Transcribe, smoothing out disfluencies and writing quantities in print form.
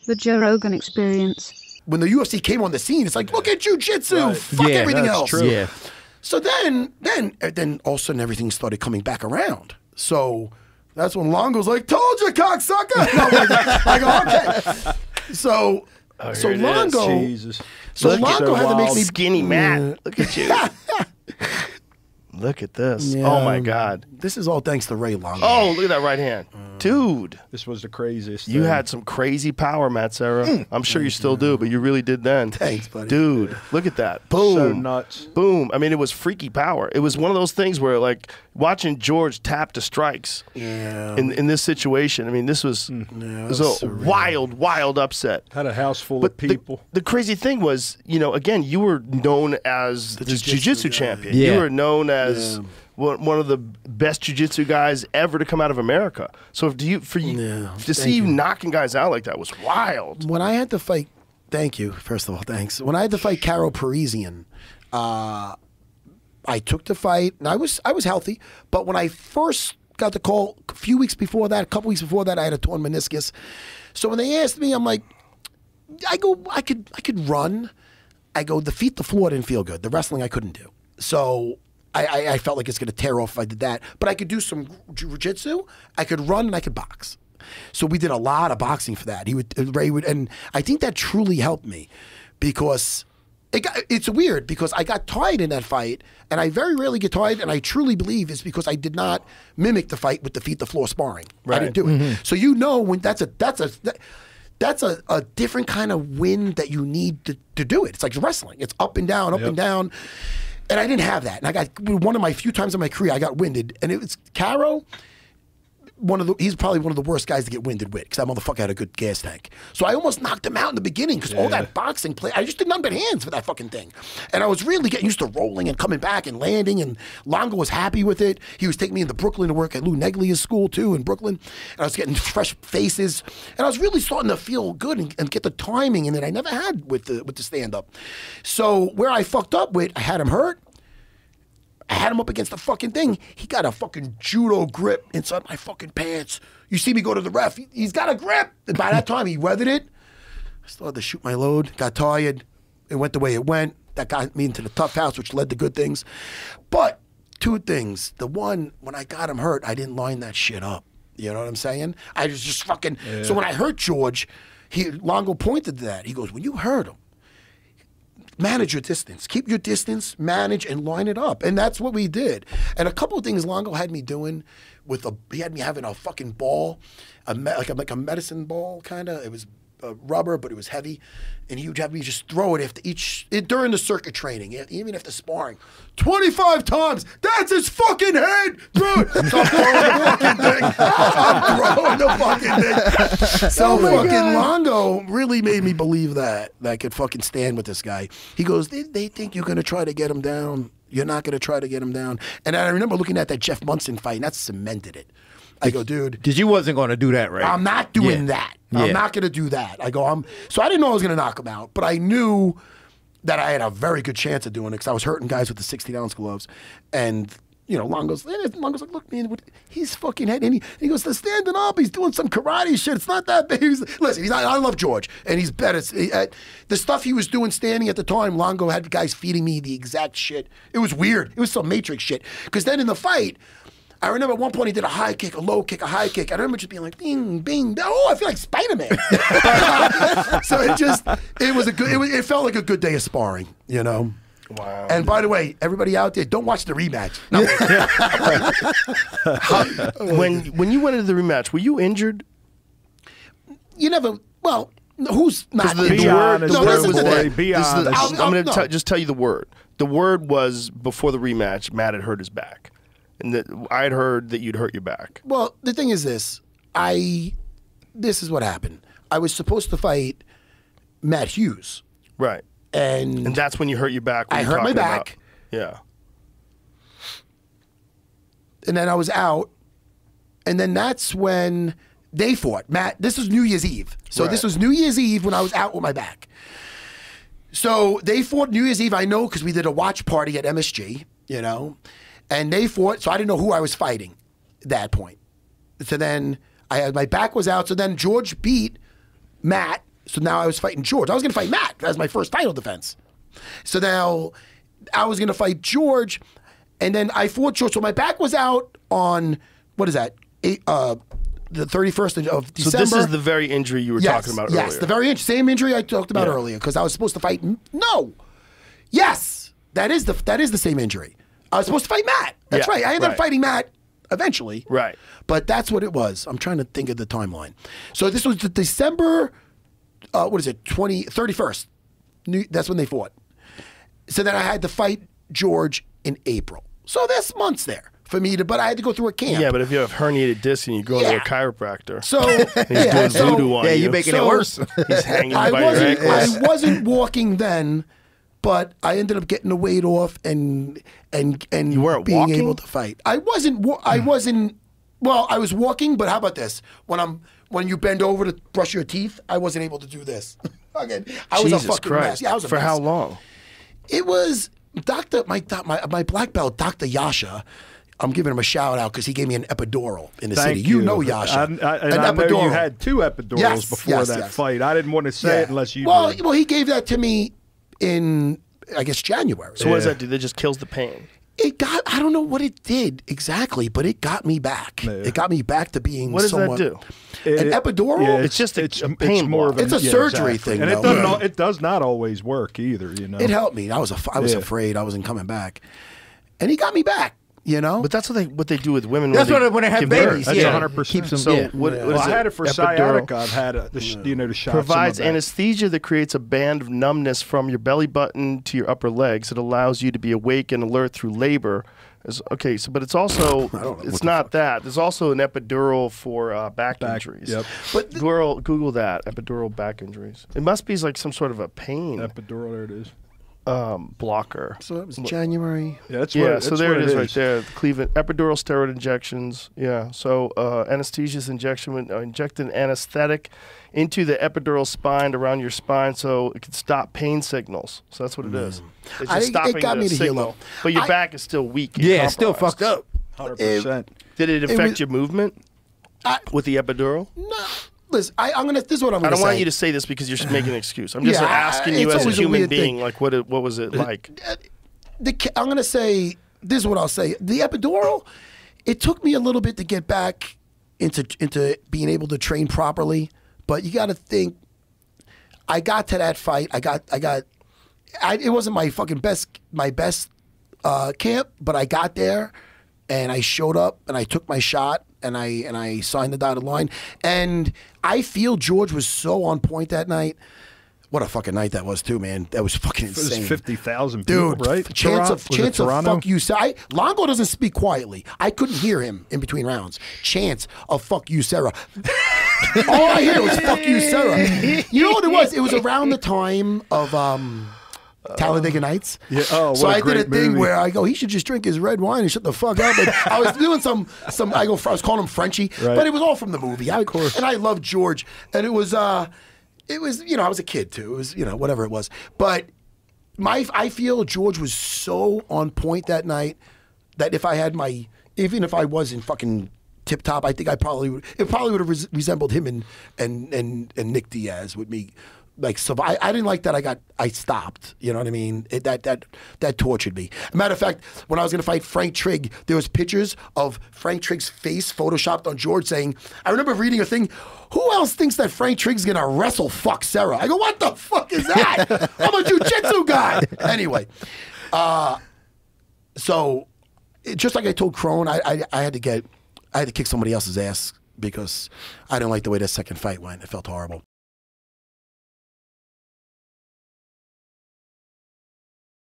The Joe Rogan Experience. When the UFC came on the scene, it's like, look at jiu-jitsu, fuck everything else. True. Yeah. So then all of a sudden everything started coming back around. So that's when Longo's like, told you, cocksucker. And I go, okay. So Longo, so Longo had to make me skinny Matt. Look at you. Look at this. Yeah. Oh my God. This is all thanks to Ray Longo. Oh, look at that right hand. Dude. This was the craziest You thing. had some crazy power, Matt Serra. I'm sure you still do, but you really did then. Thanks, buddy. Dude, look at that. Boom. So nuts. Boom. I mean, it was freaky power. It was one of those things where, like, watching George tap to strikes in this situation. I mean, this was, a wild upset. Had a house full of people. The crazy thing was, you know, again, you were known as the jiu-jitsu champion. Yeah. You were known as one of the best jiu-jitsu guys ever to come out of America. So to see you knocking guys out like that was wild. When I had to fight, thank you, first of all, thanks. When I had to fight Caro Parisian, I took the fight, and I was healthy, but when I first got the call, a couple weeks before that, I had a torn meniscus. So when they asked me, I'm like, I could run. I go, the feet, the floor didn't feel good. The wrestling I couldn't do. So I felt like it's going to tear off if I did that. But I could do some jiu-jitsu, I could run, and I could box. So we did a lot of boxing for that. Ray would, and I think that truly helped me because it's weird because I got tired in that fight, and I very rarely get tired, and I truly believe it's because I did not mimic the fight with the feet, the floor sparring. Right. I didn't do it. So you know when that's a different kind of win that you need to do it. It's like wrestling. It's up and down, up and down. And I didn't have that. And I got one of my few times in my career I got winded. And it was Caro, he's probably one of the worst guys to get winded with because that motherfucker had a good gas tank. So I almost knocked him out in the beginning because all that boxing play, I just did nothing but hands for that fucking thing. And I was really getting used to rolling and coming back and landing, and Longo was happy with it. He was taking me into Brooklyn to work at Lou Neglia's school too in Brooklyn. And I was getting fresh faces. And I was really starting to feel good and get the timing in it I never had with the stand-up. So where I fucked up with, I had him hurt. I had him up against the fucking thing. He got a fucking judo grip inside my fucking pants. You see me go to the ref. He's got a grip. And by that time, he weathered it. I started to shoot my load. Got tired. It went the way it went. That got me into the tough house, which led to good things. But two things. The one, when I got him hurt, I didn't line that shit up. You know what I'm saying? I was just fucking... Yeah. So when I hurt George, Longo pointed to that. He goes, when you hurt him, manage your distance. Keep your distance, manage, and line it up. And that's what we did. And a couple of things Longo had me doing he had me having a fucking ball, like a medicine ball, kind of. It was rubber, but it was heavy. And he would have me just throw it after during the circuit training, even after sparring. 25 times! That's his fucking head! Dude! So I'm throwing the fucking thing. So fucking Longo really made me believe that I could fucking stand with this guy. He goes, they think you're going to try to get him down. You're not going to try to get him down. And I remember looking at that Jeff Munson fight, and that cemented it. I go, dude. Because you wasn't going to do that, right? I'm not doing that. I'm not going to do that. I go, so I didn't know I was going to knock him out, but I knew that I had a very good chance of doing it because I was hurting guys with the 16-ounce gloves. And, you know, Longo's like, look, man, he's fucking head. And he goes, they're standing up. He's doing some karate shit. It's not that big. Listen, I love George, and he's better. The stuff he was doing standing at the time, Longo had guys feeding me the exact shit. It was weird. It was some Matrix shit. Because then in the fight, I remember at one point he did a high kick, a low kick, a high kick. I remember just being like, bing, bing. Oh, I feel like Spider-Man. So it felt like a good day of sparring, you know? Wow. And by the way, everybody out there, don't watch the rematch. No. When you went into the rematch, were you injured? You never, well, who's not injured? I'm going to just tell you the word. The word was, before the rematch, Matt had hurt his back. And I had heard that you'd hurt your back. Well, the thing is this. This is what happened. I was supposed to fight Matt Hughes. Right. And that's when you hurt your back. I hurt my back. Yeah. And then I was out. And then that's when they fought. Matt, this was New Year's Eve. So this was New Year's Eve when I was out with my back. So they fought New Year's Eve, I know, because we did a watch party at MSG, you know. And they fought, so I didn't know who I was fighting at that point. So then my back was out. So then George beat Matt So now I was fighting George. I was going to fight Matt as my first title defense. So now I was going to fight George, and then I fought George. So my back was out on, what is that, the 31st of December. So this is the very injury you were talking about earlier. Yes, the very same injury I talked about earlier, because I was supposed to fight. No. Yes, that is the same injury. I was supposed to fight Matt. That's right. I ended up fighting Matt eventually. Right. But that's what it was. I'm trying to think of the timeline. So this was the December, 31st. That's when they fought. So then I had to fight George in April. So there's months there for me to, but I had to go through a camp. Yeah, but if you have herniated disc and you go to a chiropractor, so he's doing voodoo on you. you're making it worse. He's hanging by your ankles. I wasn't walking then, but I ended up getting the weight off and You weren't being walking? able to fight. I wasn't. Well, I was walking, but how about this? When you bend over to brush your teeth, I wasn't able to do this. Again, I was Jesus a fucking Christ. mess. Yeah, I was a For mess. how long? It was my black belt, Dr. Yasha. I'm giving him a shout out because he gave me an epidural in the city. You know Yasha. I know you had 2 epidurals before that fight. I didn't want to say it unless you did. Well, he gave that to me in, I guess, January. So what does that do? That just kills the pain. I don't know what it did exactly, but it got me back. Yeah. It got me back to being What does somewhat. that do? An epidural? Yeah, It's just a pain more block. of It's a surgery thing, and though. it does not always work either. You know, It helped me. I was afraid I wasn't coming back, and he got me back. You know, But that's what they do with women. That's when when they have give birth. babies. That's yeah, 100%. keeps them. So yeah. what well, is I it? had it for Epidural. sciatica. I've had the shot. Provides anesthesia that creates a band of numbness from your belly button to your upper legs. It allows you to be awake and alert through labor. Okay, but it's also it's not that. There's also an epidural for back injuries. Yep. but Google that, epidural back injuries. It must be like some sort of a pain Epidural. There it is. blocker. so it was January. Yeah, that's So there it is right there. The Cleveland epidural steroid injections. Yeah. So anesthesia is injecting anesthetic into the epidural spine around your spine, so it can stop pain signals. So that's what it is. It's just stopping it got the me to heal signal. up. But your back is still weak. And Yeah, it's still compromised. fucked up. 100%. Did it affect was- your movement with the epidural? No, listen. This is what I'm I gonna don't want say. you to say this because you're making an excuse. I'm just Yeah, asking you it's as a always a human weird being, thing. like what was it like? I'm going to say, this is what I'll say. The epidural, it took me a little bit to get back into being able to train properly, but you got to think, I got to that fight. It wasn't my best camp, but I got there and I showed up and I took my shot and I signed the dotted line. And I feel George was so on point that night. What a fucking night that was too, man. That was fucking It was insane. 50,000 people, Dude, right? chance of Toronto? fuck you. Sarah. Longo doesn't speak quietly. I couldn't hear him in between rounds. Chance of fuck you, Sarah. All I hear was fuck you, Sarah. You know what it was? It was around the time of Talladega Nights. Yeah. Oh, what so a I did a great thing movie. where I go, he should just drink his red wine and shut the fuck up. And I was doing some. I was calling him Frenchie, Right. but it was all from the movie. Of course. And I loved George, and it was I was a kid too. It was whatever it was, but I feel George was so on point that night that even if I wasn't fucking tip top, I think it probably would have resembled him and Nick Diaz with me. Like, so I didn't like that. I stopped. You know what I mean? That tortured me. Matter of fact, when I was going to fight Frank Trigg, there was pictures of Frank Trigg's face photoshopped on George saying, I remember reading a thing, who else thinks that Frank Trigg's going to wrestle fuck Serra? I go, what the fuck is that? I'm a jiu-jitsu guy. Anyway, so just like I told Crone, I had to kick somebody else's ass because I didn't like the way that second fight went. It felt horrible.